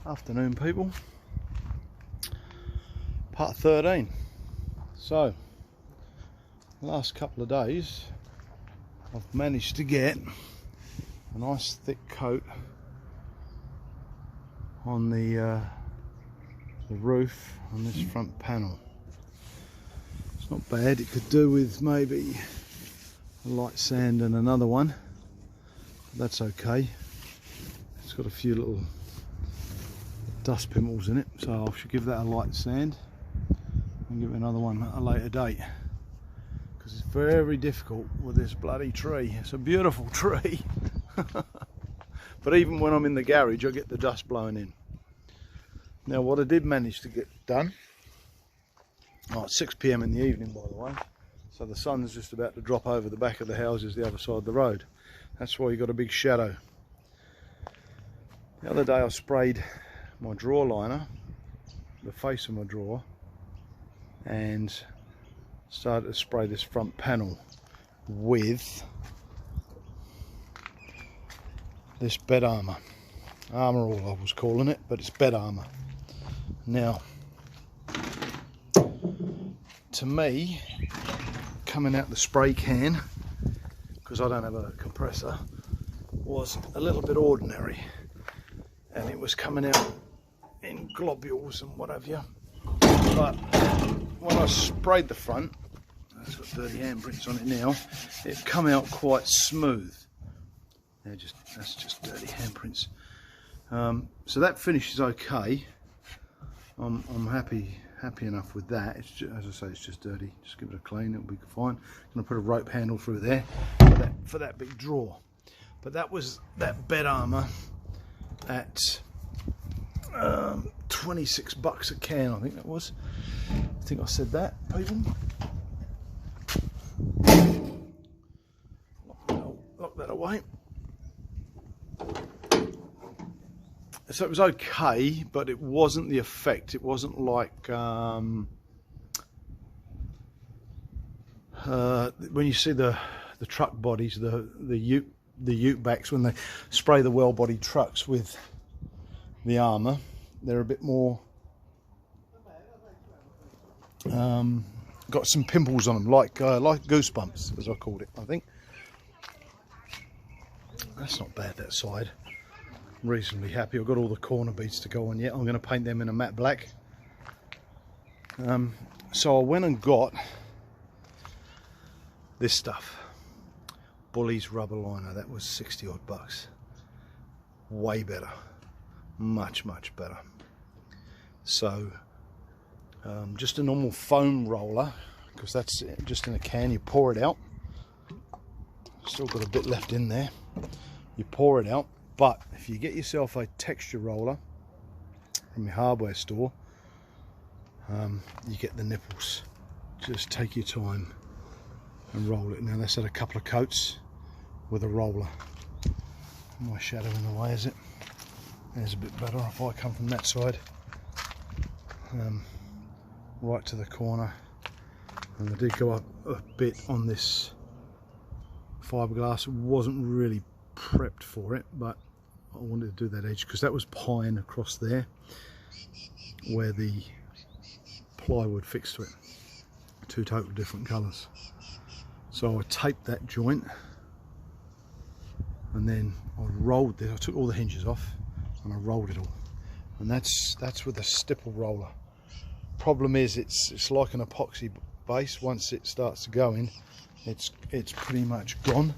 Afternoon, people. Part 13. So, the last couple of days I've managed to get a nice thick coat on the roof on this front panel. It's not bad. It could do with maybe a light sand and another one. That's okay. It's got a few little dust pimples in it, so I should give that a light sand and give it another one at a later date, because it's very difficult with this bloody tree. It's a beautiful tree but even when I'm in the garage I get the dust blowing in. Now what I did manage to get done, it's 6 PM in the evening, by the way, so the sun's just about to drop over the back of the houses the other side of the road. That's why you got a big shadow. The other day I sprayed my drawer liner, the face of my drawer, and started to spray this front panel with this bed armour. Armour-all I was calling it, but it's bed armour. Now, to me, coming out the spray can, because I don't have a compressor, was a little bit ordinary, and it was coming out in globules and what have you. But when I sprayed the front, it's got dirty handprints on it now, it come out quite smooth. That's just dirty handprints. So that finish is okay. I'm happy enough with that. It's just, as I say, it's just dirty. Just give it a clean, it'll be fine. I'm going to put a rope handle through there for that big drawer. But that was that bed armour at 26 bucks a can, I think that was. I think I said that, people. Lock that away. So it was okay, but it wasn't the effect. It wasn't like when you see the truck bodies, the ute backs, when they spray the well-bodied trucks with the armour, they're a bit more got some pimples on them, like goosebumps, as I called it. I think that's not bad, that side. Reasonably happy. I've got all the corner beads to go on yet. I'm going to paint them in a matte black. So I went and got this stuff, Bully's rubber liner. That was 60 odd bucks. Way better, much better. So just a normal foam roller, because that's just in a can. You pour it out, still got a bit left in there. You pour it out. But if you get yourself a texture roller from your hardware store, you get the nipples. Just take your time and roll it. Now that's had a couple of coats with a roller. My shadow in the way, is it? There's a bit better if I come from that side. Right to the corner. And I did go up a bit on this fiberglass. It wasn't really prepped for it, but I wanted to do that edge because that was pine across there where the plywood fixed to it. Two total different colours. So I taped that joint and then I rolled it. I took all the hinges off and I rolled it all, and that's with a stipple roller. Problem is it's like an epoxy base. Once it starts to go in, it's pretty much gone.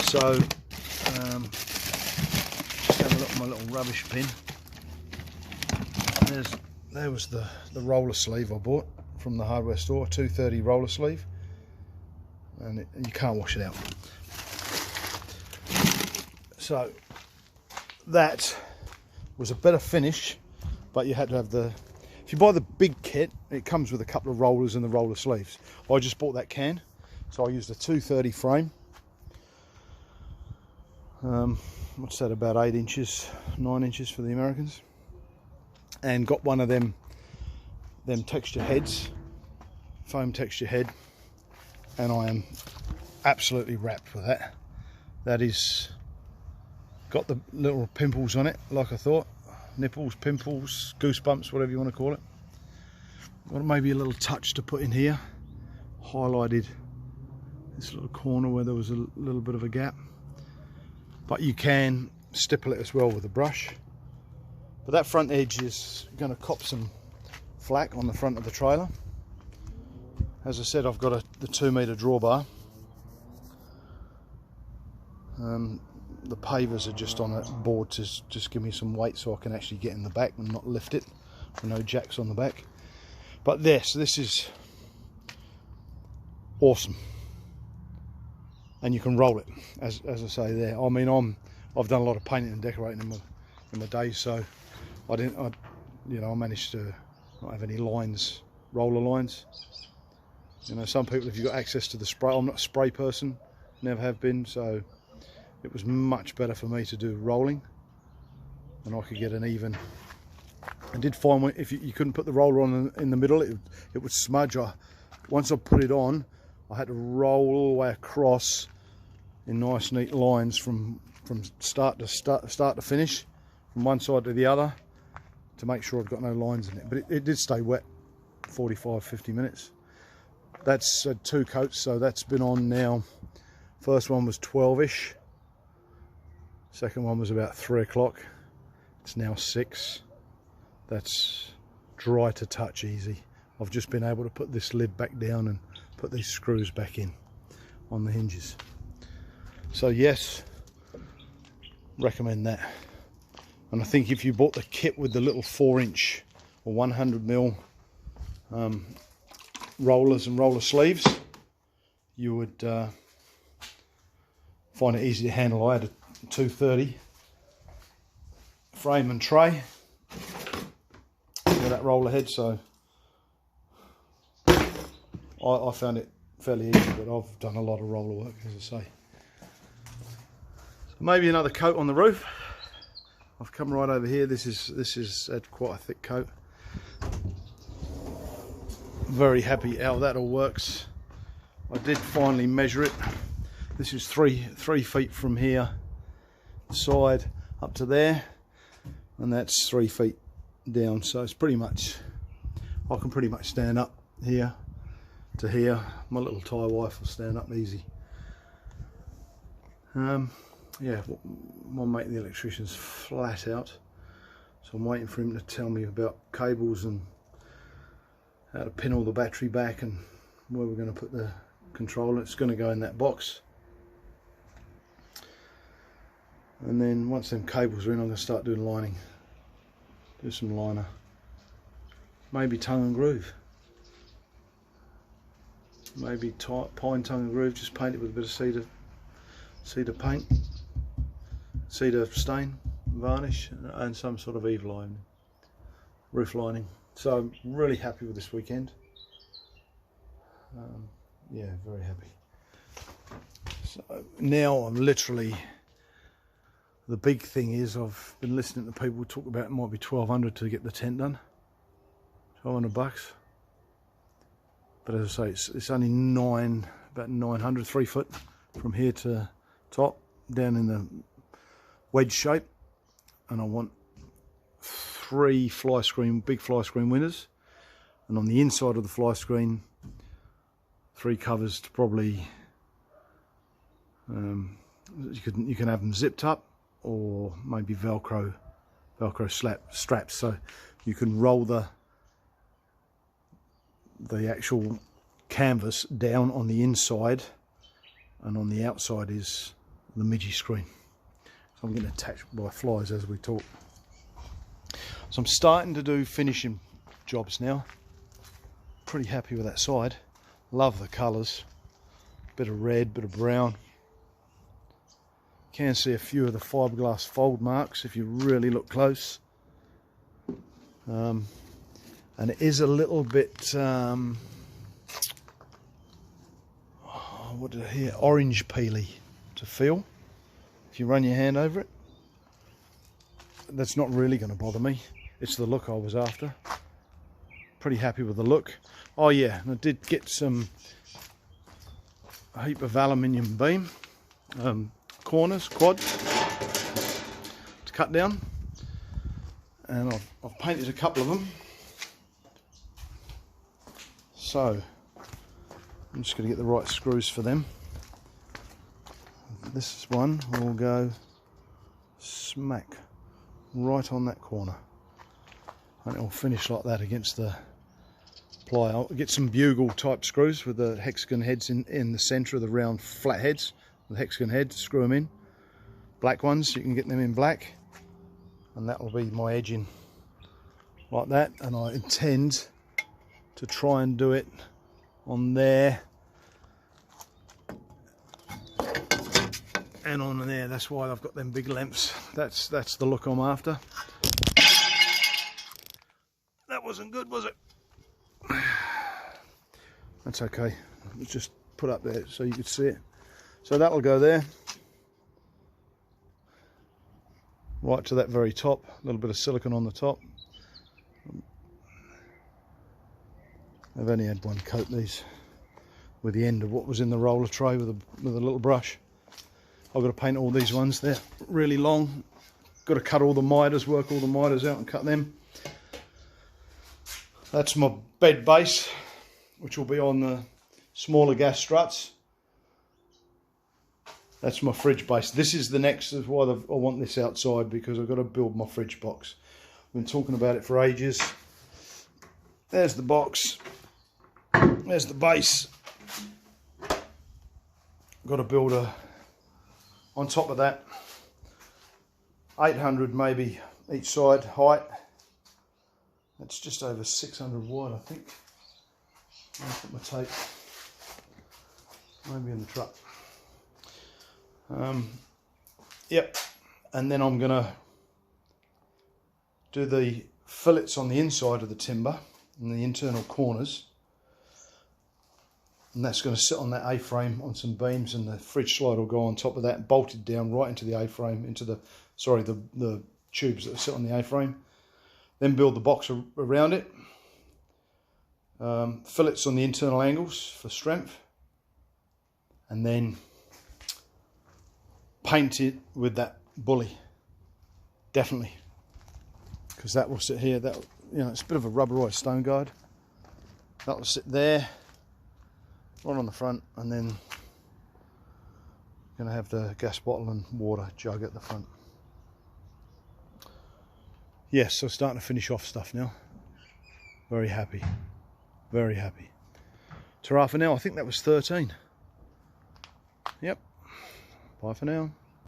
So just have a look at my little rubbish bin. There was the roller sleeve I bought from the hardware store, 230 roller sleeve, and you can't wash it out. So that was a better finish, but you had to have if you buy the big kit, it comes with a couple of rollers and the roller sleeves. I just bought that can, so I used a 230 frame. What's that, about 8 inches, 9 inches for the Americans, and got one of them texture heads, foam texture head, and I am absolutely wrapped with that. That is got the little pimples on it like I thought. nipples, pimples, goosebumps, whatever you want to call it. Got maybe a little touch to put in here. Highlighted this little corner where there was a little bit of a gap. But you can stipple it as well with a brush. But that front edge is going to cop some flack on the front of the trailer. As I said, I've got the 2 metre drawbar. The pavers are just on a board to just give me some weight so I can actually get in the back and not lift it. With no jacks on the back. But this is awesome. And you can roll it, as I say there. I mean, I've done a lot of painting and decorating in my days, so I managed to not have any lines, roller lines. You know, some people, if you've got access to the spray, I'm not a spray person, never have been, so it was much better for me to do rolling, and I could get an even. I did find if you couldn't put the roller on in the middle, it would smudge. Once I put it on, I had to roll all the way across in nice neat lines from start to finish, from one side to the other, to make sure I've got no lines in it. But it did stay wet 45-50 minutes. That's 2 coats, so that's been on now. First one was 12ish, second one was about 3 o'clock. It's now 6. That's dry to touch, easy. I've just been able to put this lid back down and put these screws back in on the hinges. So yes, recommend that. And I think if you bought the kit with the little 4-inch or 100mm rollers and roller sleeves, you would find it easy to handle. I had a 230 frame and tray with that roller head, so I found it fairly easy, but I've done a lot of roller work, as I say. So maybe another coat on the roof. I've come right over here. This is quite a thick coat. Very happy how that all works. I did finally measure it. This is 3 feet from here, side up to there, and that's 3 feet down. So it's pretty much, I can pretty much stand up here to here. My little tie wife will stand up easy. Yeah, my mate the electrician's flat out, so I'm waiting for him to tell me about cables and how to pin all the battery back and where we're going to put the controller. It's going to go in that box, and then once them cables are in, I'm going to start doing lining, do some liner, maybe tongue and groove, maybe pine tongue and groove, just paint it with a bit of cedar paint, cedar stain, varnish, and some sort of Eve line, roof lining. So I'm really happy with this weekend. Yeah, very happy. So now I'm literally, the big thing is I've been listening to people talk about it might be 1,200 to get the tent done, $1,200. But as I say, it's only about 900, 3 foot from here to top, down in the wedge shape, and I want 3 big fly screen windows, and on the inside of the fly screen 3 covers to probably you can have them zipped up, or maybe velcro straps, so you can roll the actual canvas down on the inside, and on the outside is the midgie screen. So I'm getting attached by flies as we talk. So I'm starting to do finishing jobs now. Pretty happy with that side. Love the colours. Bit of red, bit of brown. Can see a few of the fiberglass fold marks if you really look close. And it is a little bit what did I hear? Orange peely to feel if you run your hand over it. That's not really going to bother me. It's the look I was after. Pretty happy with the look. Oh yeah, and I did get a heap of aluminium beam corners, quad, to cut down, and I've painted a couple of them. So I'm just going to get the right screws for them. This one will go smack right on that corner, and it will finish like that against the ply. I'll get some bugle type screws with the hexagon heads in the centre of the round flat heads. The hexagon head, screw them in. Black ones, you can get them in black, and that will be my edging like that. And I intend to try and do it on there and on there. That's why I've got them big lengths. That's the look I'm after. That wasn't good, was it? That's okay. Let's just put up there so you could see it. So that'll go there, right to that very top. A little bit of silicone on the top. I've only had one coat these with the end of what was in the roller tray with a little brush. I've got to paint all these ones. They're really long. Got to cut all the miters, work all the miters out and cut them. That's my bed base, which will be on the smaller gas struts. That's my fridge base. This is the next, is why I want this outside, because I've got to build my fridge box. I've been talking about it for ages. There's the box. There's the base. Got to build on top of that, 800 maybe each side height. That's just over 600 wide, I think. I'll put my tape maybe in the truck. Yep, and then I'm gonna do the fillets on the inside of the timber and the internal corners, and that's going to sit on that A-frame on some beams, and the fridge slide will go on top of that, bolted down right into the A-frame, into the tubes that sit on the A-frame. Then build the box around it, fillets on the internal angles for strength, and then paint it with that bully, definitely, because that will sit here. That, you know, it's a bit of a rubberized stone guard. That will sit there, right on the front, and then going to have the gas bottle and water jug at the front. Yes, so starting to finish off stuff now. Very happy, very happy. Ta-ra for now. I think that was 13. Yep. Bye for now.